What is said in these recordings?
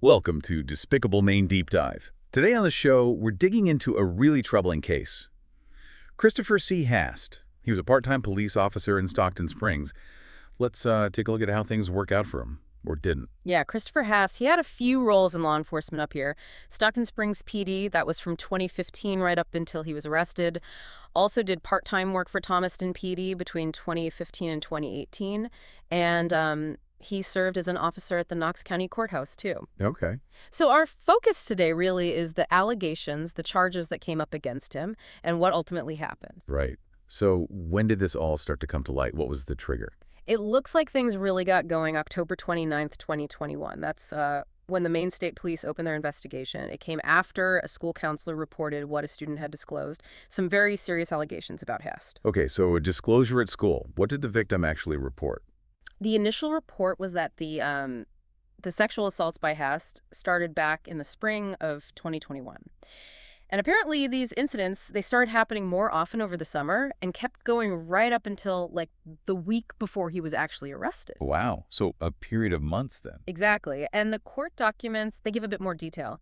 Welcome to Despicable Maine Deep Dive. Today on the show, we're digging into a really troubling case. Christopher C. Hast. He was a part-time police officer in Stockton Springs. Let's take a look at how things work out for him, or didn't. Yeah, Christopher Hast, he had a few roles in law enforcement up here. Stockton Springs PD, that was from 2015 right up until he was arrested. Also did part-time work for Thomaston PD between 2015 and 2018. And he served as an officer at the Knox County Courthouse, too. Okay. So our focus today really is the allegations, the charges that came up against him, and what ultimately happened. Right. So when did this all start to come to light? What was the trigger? It looks like things really got going October 29th, 2021. That's when the Maine State Police opened their investigation. It came after a school counselor reported what a student had disclosed. Some very serious allegations about Hast. Okay, so a disclosure at school. What did the victim actually report? The initial report was that the sexual assaults by Hast started back in the spring of 2021. And apparently these incidents, they started happening more often over the summer and kept going right up until, like, the week before he was actually arrested. Wow. So a period of months then. Exactly. And the court documents, they give a bit more detail.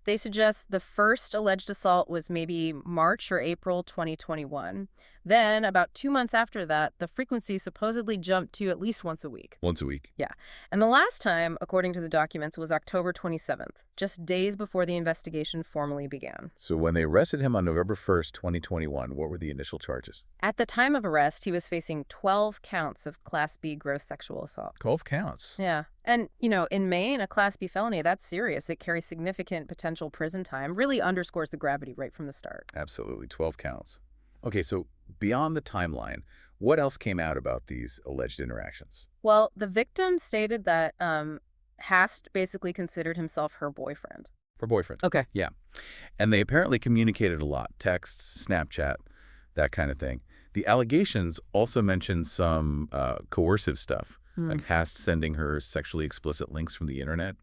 They suggest the first alleged assault was maybe March or April 2021. Then, about 2 months after that, the frequency supposedly jumped to at least once a week. Once a week. Yeah. And the last time, according to the documents, was October 27th, just days before the investigation formally began. So when they arrested him on November 1st, 2021, what were the initial charges? At the time of arrest, he was facing 12 counts of Class B gross sexual assault. 12 counts. Yeah. And, in Maine, a Class B felony, that's serious. It carries significant potential prison time, really underscores the gravity right from the start. Absolutely, 12 counts. Okay, so beyond the timeline, what else came out about these alleged interactions? Well, the victim stated that Hast basically considered himself her boyfriend. For boyfriend. Okay. Yeah. And they apparently communicated a lot. Texts, Snapchat, that kind of thing. The allegations also mentioned some coercive stuff, like Hast sending her sexually explicit links from the internet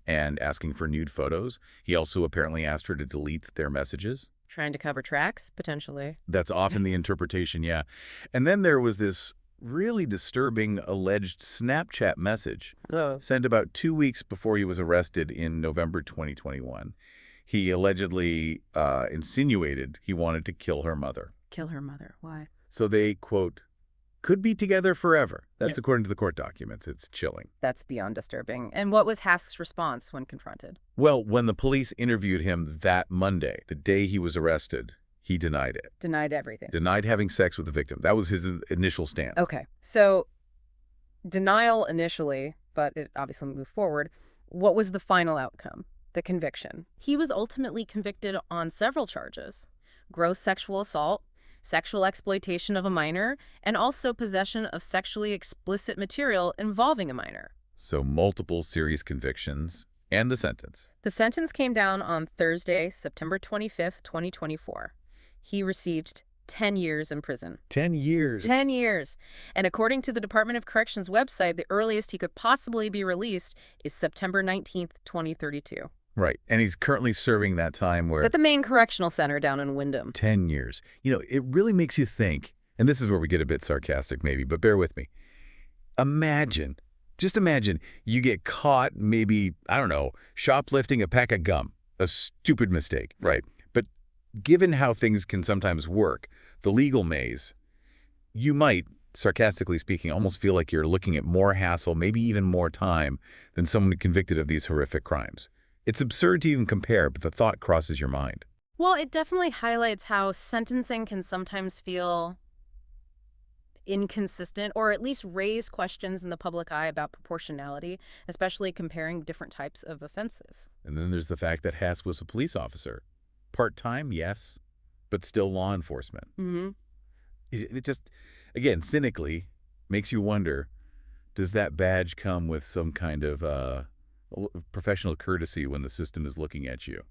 and asking for nude photos. He also apparently asked her to delete their messages. Trying to cover tracks, potentially. That's often the interpretation, yeah. And then there was this really disturbing alleged Snapchat message sent about 2 weeks before he was arrested in November 2021. He allegedly insinuated he wanted to kill her mother. Kill her mother. Why? So they, quote, could be together forever. That's according to the court documents. It's chilling. That's beyond disturbing. And what was Hast's response when confronted? Well, when the police interviewed him that Monday, the day he was arrested, he denied it. Denied everything. Denied having sex with the victim. That was his initial stand. Okay. So, denial initially, but it obviously moved forward. What was the final outcome? The conviction. He was ultimately convicted on several charges. Gross sexual assault, sexual exploitation of a minor, and also possession of sexually explicit material involving a minor. So multiple serious convictions and the sentence. The sentence came down on Thursday, September 25th, 2024. He received 10 years in prison. 10 years. 10 years. And according to the Department of Corrections website, the earliest he could possibly be released is September 19th, 2032. Right. And he's currently serving that time where... At the Maine Correctional Center down in Windham. 10 years. It really makes you think, and this is where we get a bit sarcastic maybe, but bear with me. Just imagine you get caught maybe, I don't know, shoplifting a pack of gum. A stupid mistake, right? But given how things can sometimes work, the legal maze, you might, sarcastically speaking, almost feel like you're looking at more hassle, maybe even more time than someone convicted of these horrific crimes. It's absurd to even compare, but the thought crosses your mind. Well, it definitely highlights how sentencing can sometimes feel inconsistent, or at least raise questions in the public eye about proportionality, especially comparing different types of offenses. And then there's the fact that Hast was a police officer. Part-time, yes, but still law enforcement. It just, again, cynically makes you wonder, does that badge come with some kind of professional courtesy when the system is looking at you?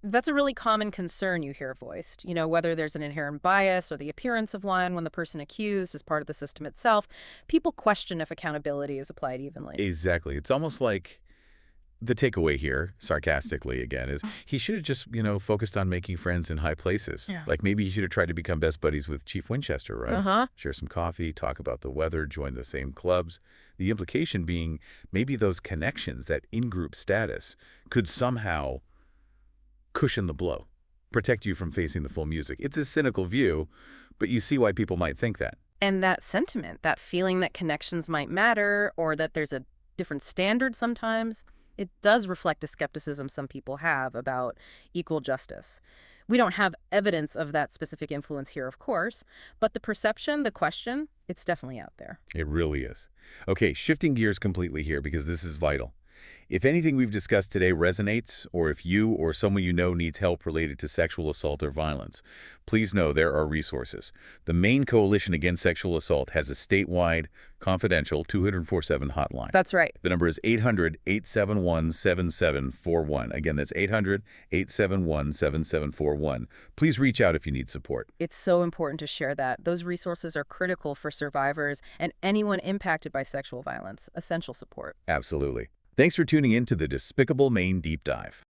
That's a really common concern you hear voiced, whether there's an inherent bias or the appearance of one when the person accused is part of the system itself. People question if accountability is applied evenly. Exactly. It's almost like The takeaway here, sarcastically again, is he should have just, focused on making friends in high places. Yeah. Like maybe he should have tried to become best buddies with Chief Winchester, right? Uh-huh. Share some coffee, talk about the weather, join the same clubs. The implication being maybe those connections, that in-group status, could somehow cushion the blow, protect you from facing the full music. It's a cynical view, but you see why people might think that. And that sentiment, that feeling that connections might matter or that there's a different standard sometimes, it does reflect a skepticism some people have about equal justice. We don't have evidence of that specific influence here, of course, but the perception, the question, it's definitely out there. It really is. Okay, shifting gears completely here because this is vital. If anything we've discussed today resonates, or if you or someone you know needs help related to sexual assault or violence, please know there are resources. The Maine Coalition Against Sexual Assault has a statewide, confidential 24/7 hotline. That's right. The number is 800-871-7741. Again, that's 800-871-7741. Please reach out if you need support. It's so important to share that. Those resources are critical for survivors and anyone impacted by sexual violence. Essential support. Absolutely. Thanks for tuning in to the Despicable Maine Deep Dive.